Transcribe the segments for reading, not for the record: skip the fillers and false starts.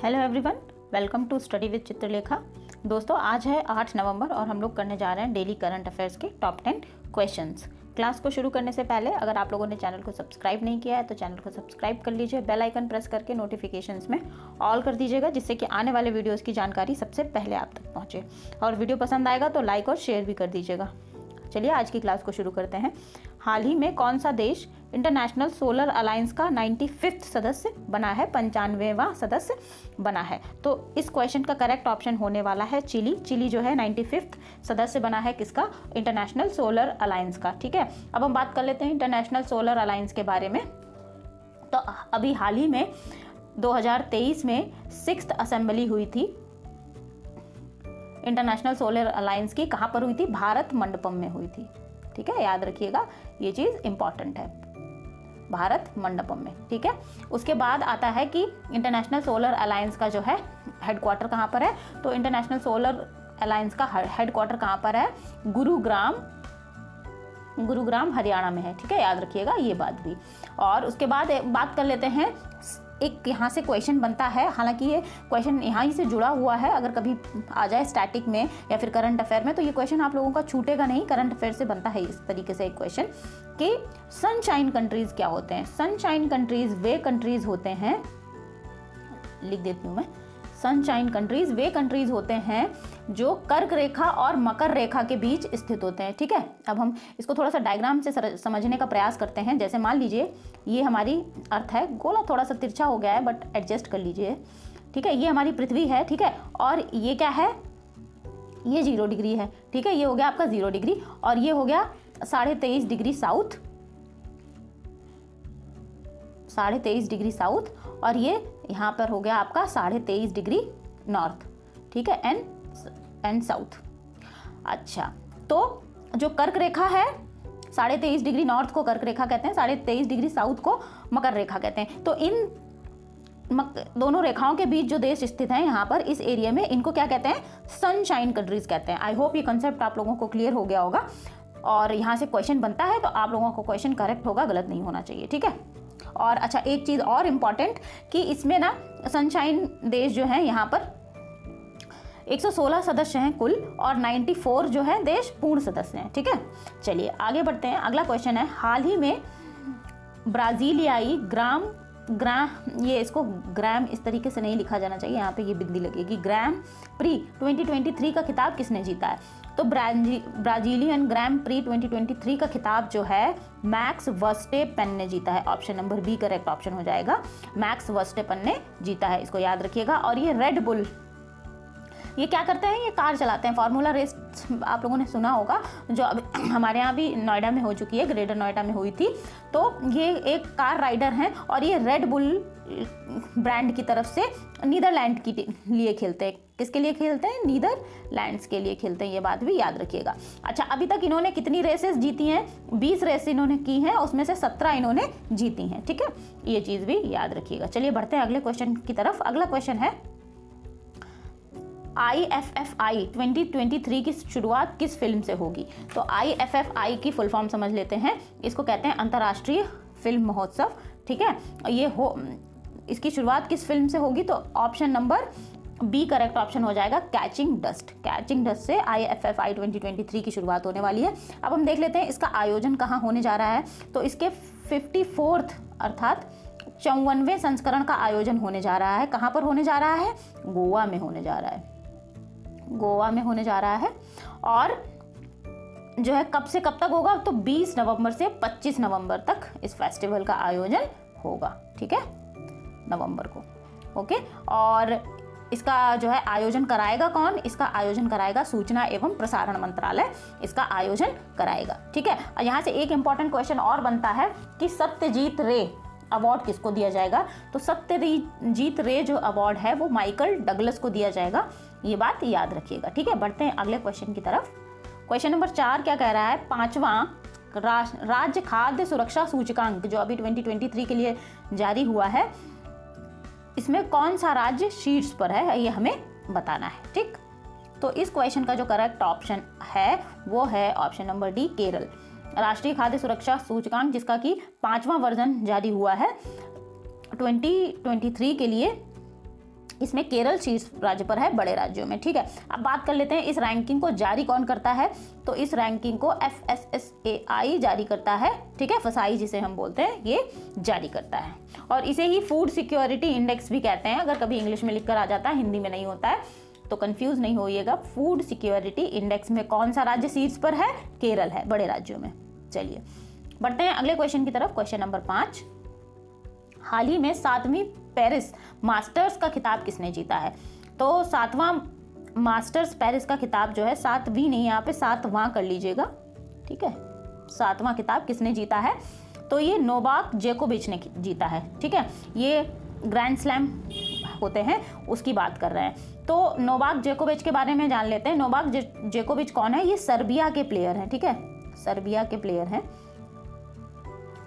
Hello everyone, welcome to study with Chitralekha. दोस्तों, आज है 8 नवंबर और हम लोग करने जा रहे हैं डेली करंट अफेयर्स के टॉप 10 क्वेश्चंस। क्लास को शुरू करने से पहले अगर आप लोगों ने चैनल को सब्सक्राइब नहीं किया है तो चैनल को सब्सक्राइब कर लीजिए, बेल आइकन प्रेस करके नोटिफिकेशंस में ऑल कर दीजिएगा, जिससे कि आने वाले वीडियोज़ की जानकारी सबसे पहले आप तक पहुँचे। और वीडियो पसंद आएगा तो लाइक और शेयर भी कर दीजिएगा। चलिए आज की क्लास को शुरू करते हैं। हाल ही में कौन सा देश इंटरनेशनल सोलर अलायंस का 95वां सदस्य बना है, 95वां सदस्य बना है? तो इस क्वेश्चन का करेक्ट ऑप्शन होने वाला है चिली। चिली जो है 95वां सदस्य बना है किसका? इंटरनेशनल सोलर अलायंस का। ठीक है, अब हम बात कर लेते हैं इंटरनेशनल सोलर अलायंस के बारे में। तो अभी हाल ही में 2023 में 6th असेंबली हुई थी इंटरनेशनल सोलर अलायंस की। कहाँ पर हुई थी? भारत मंडपम में हुई थी। ठीक है, याद रखिएगा, ये चीज़ इंपॉर्टेंट है, भारत मंडपम में। ठीक है, उसके बाद आता है कि इंटरनेशनल सोलर अलायंस का जो है हेडक्वार्टर कहाँ पर है? तो इंटरनेशनल सोलर अलायंस का हेडक्वार्टर कहाँ पर है? गुरुग्राम हरियाणा में है। ठीक है, याद रखिएगा ये बात भी। और उसके बाद बात कर लेते हैं, एक यहाँ से क्वेश्चन बनता है, हालांकि ये क्वेश्चन यहाँ ही से जुड़ा हुआ है, अगर कभी आ जाए स्टैटिक में या फिर करंट अफेयर में तो ये क्वेश्चन आप लोगों का छूटेगा नहीं। करंट अफेयर से बनता है इस तरीके से एक क्वेश्चन कि सनशाइन कंट्रीज क्या होते हैं? सनशाइन कंट्रीज वे कंट्रीज होते हैं, लिख देती हूँ मैं, सनशाइन कंट्रीज वे कंट्रीज होते हैं जो कर्क रेखा और मकर रेखा के बीच स्थित होते हैं। ठीक है, अब हम इसको थोड़ा सा डायग्राम से समझने का प्रयास करते हैं। जैसे मान लीजिए ये हमारी अर्थ है, गोला थोड़ा सा तिरछा हो गया है बट एडजस्ट कर लीजिए। ठीक है, ये हमारी पृथ्वी है। ठीक है, और ये क्या है? ये 0 डिग्री है। ठीक है, ये हो गया आपका 0 डिग्री और ये हो गया 23.5 डिग्री साउथ, 23.5 डिग्री साउथ, और ये यहाँ पर हो गया आपका 23.5 डिग्री नॉर्थ। ठीक है, एंड साउथ। अच्छा, तो जो कर्क रेखा है 23.5 डिग्री नॉर्थ को कर्क रेखा कहते हैं, 23.5 डिग्री साउथ को मकर रेखा कहते हैं। तो इन दोनों रेखाओं के बीच जो देश स्थित हैं यहाँ पर इस एरिया में, इनको क्या कहते हैं? सनशाइन कंट्रीज कहते हैं। आई होप ये कंसेप्ट आप लोगों को क्लियर हो गया होगा। और यहाँ से क्वेश्चन बनता है तो आप लोगों को क्वेश्चन करेक्ट होगा, गलत नहीं होना चाहिए। ठीक है, और अच्छा एक चीज़ और इम्पॉर्टेंट कि इसमें ना सनशाइन देश जो है यहाँ पर 116 सदस्य हैं कुल और 94 जो है देश पूर्ण सदस्य हैं। ठीक है, चलिए आगे बढ़ते हैं। अगला क्वेश्चन है, हाल ही में ब्राजीलियाई ये इसको ग्राम इस तरीके से नहीं लिखा जाना चाहिए, यहाँ पे ये बिंदी लगेगी। ग्राम प्री 2023 का खिताब किसने जीता है? तो ब्राजीलियन ग्राम प्री 2023 का खिताब जो है मैक्स वर्स्टेपेन ने जीता है। Option number B correct option हो जाएगा, मैक्स वर्स्टेपेन ने जीता है, इसको याद रखिएगा। और ये रेड बुल ये क्या करते हैं? ये कार चलाते हैं। फार्मूला रेस आप लोगों ने सुना होगा, जो अभी हमारे यहाँ भी नोएडा में हो चुकी है, ग्रेटर नोएडा में हुई थी। तो ये एक कार राइडर हैं और ये रेड बुल ब्रांड की तरफ से नीदरलैंड के लिए खेलते हैं। किसके लिए खेलते हैं? नीदरलैंड्स के लिए खेलते हैं, ये बात भी याद रखिएगा। अच्छा, अभी तक इन्होंने कितनी रेसेस जीती हैं? 20 रेस इन्होंने की हैं, उसमें से 17 इन्होंने जीती हैं। ठीक है, ये चीज़ भी याद रखिएगा। चलिए बढ़ते हैं अगले क्वेश्चन की तरफ। अगला क्वेश्चन है, IFFI 2023 की शुरुआत किस फिल्म से होगी? तो IFFI की फुल फॉर्म समझ लेते हैं, इसको कहते हैं अंतर्राष्ट्रीय फिल्म महोत्सव। ठीक है, इसकी शुरुआत किस फिल्म से होगी? तो option number B correct option हो जाएगा, कैचिंग डस्ट। कैचिंग डस्ट से IFFI 2023 की शुरुआत होने वाली है। अब हम देख लेते हैं इसका आयोजन कहाँ होने जा रहा है। तो इसके 54th अर्थात 54वें संस्करण का आयोजन होने जा रहा है। कहाँ पर होने जा रहा है? गोवा में होने जा रहा है, गोवा में होने जा रहा है। और जो है कब से कब तक होगा? तो 20 नवंबर से 25 नवंबर तक इस फेस्टिवल का आयोजन होगा। ठीक है, नवंबर को। ओके, और इसका जो है आयोजन कराएगा कौन? इसका आयोजन कराएगा सूचना एवं प्रसारण मंत्रालय, इसका आयोजन कराएगा। ठीक है, यहाँ से एक इंपॉर्टेंट क्वेश्चन और बनता है कि सत्यजीत रे अवार्ड किसको दिया जाएगा? तो सत्यजीत रे जो अवार्ड है वो माइकल डगलस को दिया जाएगा, ये बात याद रखिएगा। ठीक है, बढ़ते हैं अगले क्वेश्चन की तरफ। क्वेश्चन नंबर 4 क्या कह रहा है? 5वां राज्य खाद्य सुरक्षा सूचकांक जो अभी 2023 के लिए जारी हुआ है, इसमें कौन सा राज्य शीर्ष पर है, ये हमें बताना है। ठीक, तो इस क्वेश्चन का जो करेक्ट ऑप्शन है वो है ऑप्शन नंबर डी, केरल। राष्ट्रीय खाद्य सुरक्षा सूचकांक जिसका कि 5वां वर्जन जारी हुआ है 2023 के लिए, इसमें केरल शीर्ष राज्य पर है बड़े राज्यों में। ठीक है, अब बात कर लेते हैं इस रैंकिंग को जारी कौन करता है। तो इस रैंकिंग को FSSAI जारी करता है। ठीक है, फसाई जिसे हम बोलते हैं, ये जारी करता है और इसे ही फूड सिक्योरिटी इंडेक्स भी कहते हैं। अगर कभी इंग्लिश में लिखकर आ जाता है, हिंदी में नहीं होता है, तो कंफ्यूज नहीं होइएगा। फूड सिक्योरिटी इंडेक्स में कौन सा राज्य शीर्ष पर है? केरल है, बड़े राज्यों में। चलिए बढ़ते हैं अगले क्वेश्चन की तरफ। क्वेश्चन नंबर 5, हाल ही में 7वीं पेरिस मास्टर्स का खिताब किसने जीता है? तो 7वां मास्टर्स पेरिस का खिताब जो है, 7वीं नहीं, यहाँ पे 7वां कर लीजिएगा। ठीक है, 7वां खिताब किसने जीता है? तो ये नोवाक जोकोविच ने जीता है। ठीक है, ये ग्रैंड स्लैम होते हैं उसकी बात कर रहे हैं। तो नोवाक जोकोविच के बारे में जान लेते हैं। नोवाक जोकोविच कौन है? ये सर्बिया के प्लेयर हैं। ठीक है, सर्बिया के प्लेयर हैं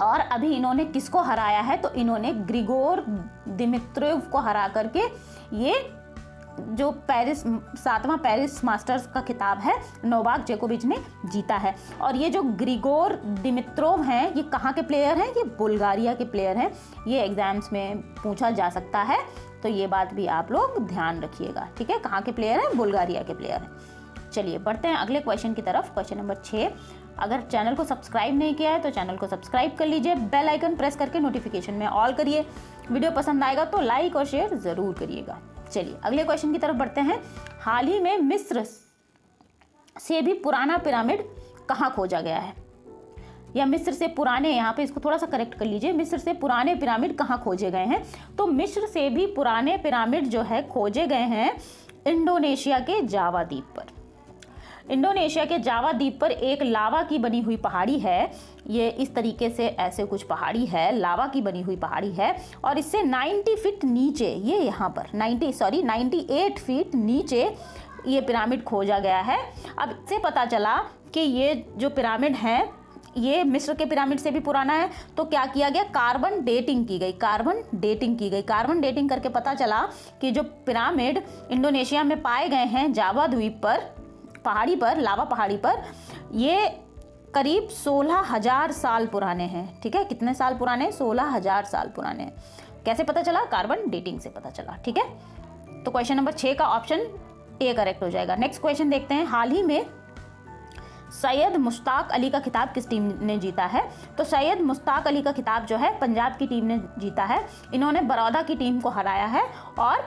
और अभी इन्होंने किसको हराया है? तो इन्होंने ग्रिगोर दिमित्रोव को हरा करके ये जो 7वां पेरिस मास्टर्स का खिताब है, नोवाक जोकोविच ने जीता है। और ये जो ग्रिगोर दिमित्रोव हैं, ये कहाँ के प्लेयर हैं? ये बुल्गारिया के प्लेयर हैं। ये एग्जाम्स में पूछा जा सकता है, तो ये बात भी आप लोग ध्यान रखिएगा। ठीक है, कहाँ के प्लेयर हैं? बुल्गारिया के प्लेयर हैं। चलिए बढ़ते हैं अगले क्वेश्चन की तरफ। क्वेश्चन नंबर 6, अगर चैनल को सब्सक्राइब नहीं किया है तो चैनल को सब्सक्राइब कर लीजिए, बेल आइकन प्रेस करके नोटिफिकेशन में ऑल करिए। वीडियो पसंद आएगा तो लाइक और शेयर ज़रूर करिएगा। चलिए अगले क्वेश्चन की तरफ बढ़ते हैं। हाल ही में मिस्र से भी पुराना पिरामिड कहाँ खोजा गया है? या मिस्र से पुराने, यहाँ पे इसको थोड़ा सा करेक्ट कर लीजिए, मिस्र से पुराने पिरामिड कहाँ खोजे गए हैं? तो मिस्र से भी पुराने पिरामिड जो है खोजे गए हैं इंडोनेशिया के जावा द्वीप पर। इंडोनेशिया के जावा द्वीप पर एक लावा की बनी हुई पहाड़ी है। ये इस तरीके से ऐसे कुछ पहाड़ी है, लावा की बनी हुई पहाड़ी है और इससे 90 फीट नीचे, ये यहाँ पर 98 फीट नीचे ये पिरामिड खोजा गया है। अब इससे पता चला कि ये जो पिरामिड है ये मिस्र के पिरामिड से भी पुराना है। तो क्या किया गया? कार्बन डेटिंग की गई। कार्बन डेटिंग करके पता चला कि जो पिरामिड इंडोनेशिया में पाए गए हैं जावा द्वीप पर, पहाड़ी पर, लावा पहाड़ी पर, ये करीब 16,000 साल पुराने हैं। ठीक है, कितने साल पुराने? 16,000 साल पुराने हैं। कैसे पता चला? कार्बन डेटिंग से पता चला। ठीक है, तो क्वेश्चन नंबर 6 का ऑप्शन ए करेक्ट हो जाएगा। नेक्स्ट क्वेश्चन देखते हैं। हाल ही में सैयद मुश्ताक अली का खिताब किस टीम ने जीता है? तो सैयद मुश्ताक अली का खिताब जो है पंजाब की टीम ने जीता है। इन्होंने बड़ौदा की टीम को हराया है और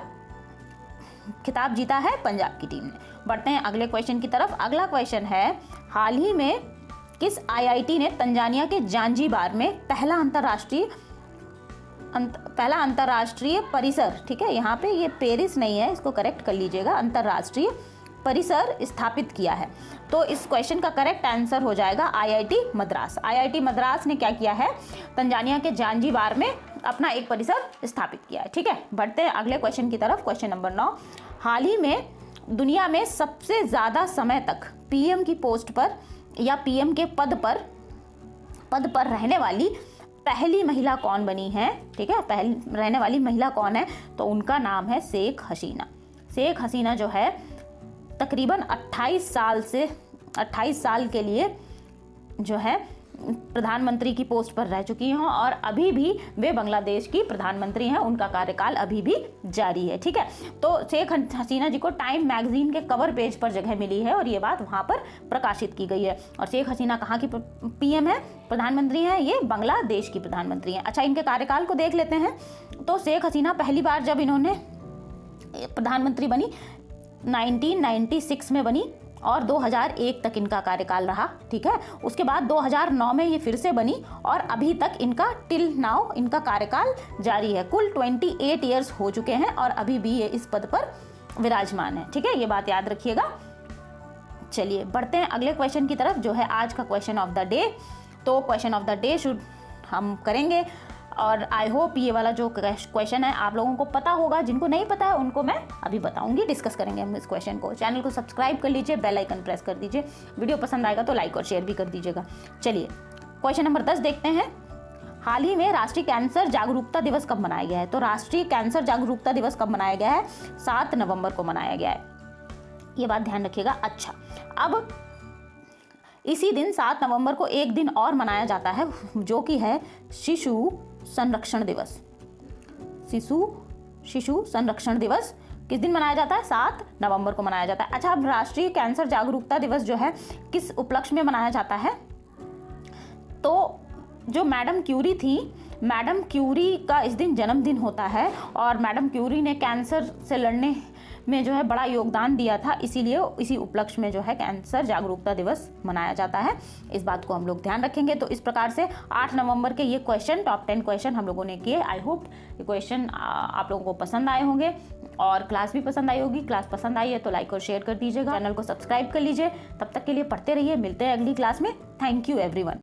खिताब जीता है पंजाब की टीम ने। बढ़ते हैं अगले क्वेश्चन की तरफ। अगला क्वेश्चन है, हाल ही में किस IIT ने तंजानिया के जांजीबार में पहला अंतर्राष्ट्रीय परिसर, ठीक है, यहाँ पे ये पेरिस नहीं है, इसको करेक्ट कर लीजिएगा, अंतर्राष्ट्रीय परिसर स्थापित किया है? तो इस क्वेश्चन का करेक्ट आंसर हो जाएगा IIT मद्रास। IIT मद्रास ने क्या किया है? तंजानिया के जांजीबार में अपना एक परिसर स्थापित किया है। ठीक है, बढ़ते हैं अगले क्वेश्चन की तरफ। क्वेश्चन नंबर 9, हाल ही में दुनिया में सबसे ज़्यादा समय तक PM की पोस्ट पर या PM के पद पर रहने वाली पहली महिला कौन बनी है? ठीक है, पहली रहने वाली महिला कौन है? तो उनका नाम है शेख हसीना। शेख हसीना जो है तकरीबन 28 साल के लिए जो है प्रधानमंत्री की पोस्ट पर रह चुकी हैं और अभी भी वे बांग्लादेश की प्रधानमंत्री हैं। उनका कार्यकाल अभी भी जारी है। ठीक है, तो शेख हसीना जी को टाइम मैगजीन के कवर पेज पर जगह मिली है और ये बात वहाँ पर प्रकाशित की गई है। और शेख हसीना कहाँ की PM है? प्रधानमंत्री हैं, ये बांग्लादेश की प्रधानमंत्री हैं। अच्छा, इनके कार्यकाल को देख लेते हैं। तो शेख हसीना पहली बार जब इन्होंने प्रधानमंत्री बनी 1996 में बनी और 2001 तक इनका कार्यकाल रहा। ठीक है, उसके बाद 2009 में ये फिर से बनी और अभी तक इनका टिल नाउ इनका कार्यकाल जारी है। कुल 28 ईयर्स हो चुके हैं और अभी भी ये इस पद पर विराजमान है। ठीक है, ये बात याद रखिएगा। चलिए बढ़ते हैं अगले क्वेश्चन की तरफ, जो है आज का क्वेश्चन ऑफ द डे। तो क्वेश्चन ऑफ द डे हम करेंगे और आई होप ये वाला जो क्वेश्चन है आप लोगों को पता होगा। जिनको नहीं पता है उनको मैं अभी बताऊंगी, डिस्कस करेंगे हम इस क्वेश्चन को। चैनल को सब्सक्राइब कर लीजिए, बेल आइकन प्रेस कर दीजिए, वीडियो पसंद आएगा तो लाइक और शेयर भी कर दीजिएगा। चलिए क्वेश्चन नंबर 10 देखते हैं। हाल ही में राष्ट्रीय कैंसर जागरूकता दिवस कब मनाया गया है? तो राष्ट्रीय कैंसर जागरूकता दिवस कब मनाया गया है? 7 नवंबर को मनाया गया है, ये बात ध्यान रखिएगा। अच्छा, अब इसी दिन 7 नवंबर को एक दिन और मनाया जाता है जो कि है शिशु संरक्षण दिवस। शिशु शिशु संरक्षण दिवस किस दिन मनाया जाता है? 7 नवंबर को मनाया जाता है। अच्छा, अब राष्ट्रीय कैंसर जागरूकता दिवस जो है किस उपलक्ष्य में मनाया जाता है? तो जो मैडम क्यूरी थी, मैडम क्यूरी का इस दिन जन्मदिन होता है और मैडम क्यूरी ने कैंसर से लड़ने में जो है बड़ा योगदान दिया था, इसीलिए इसी उपलक्ष्य में जो है कैंसर जागरूकता दिवस मनाया जाता है। इस बात को हम लोग ध्यान रखेंगे। तो इस प्रकार से 8 नवंबर के ये क्वेश्चन, टॉप 10 क्वेश्चन हम लोगों ने किए। आई होप ये क्वेश्चन आप लोगों को पसंद आए होंगे और क्लास भी पसंद आई होगी। क्लास पसंद आई है तो लाइक और शेयर कर दीजिएगा, चैनल को सब्सक्राइब कर लीजिए। तब तक के लिए पढ़ते रहिए, मिलते हैं अगली क्लास में। Thank you everyone.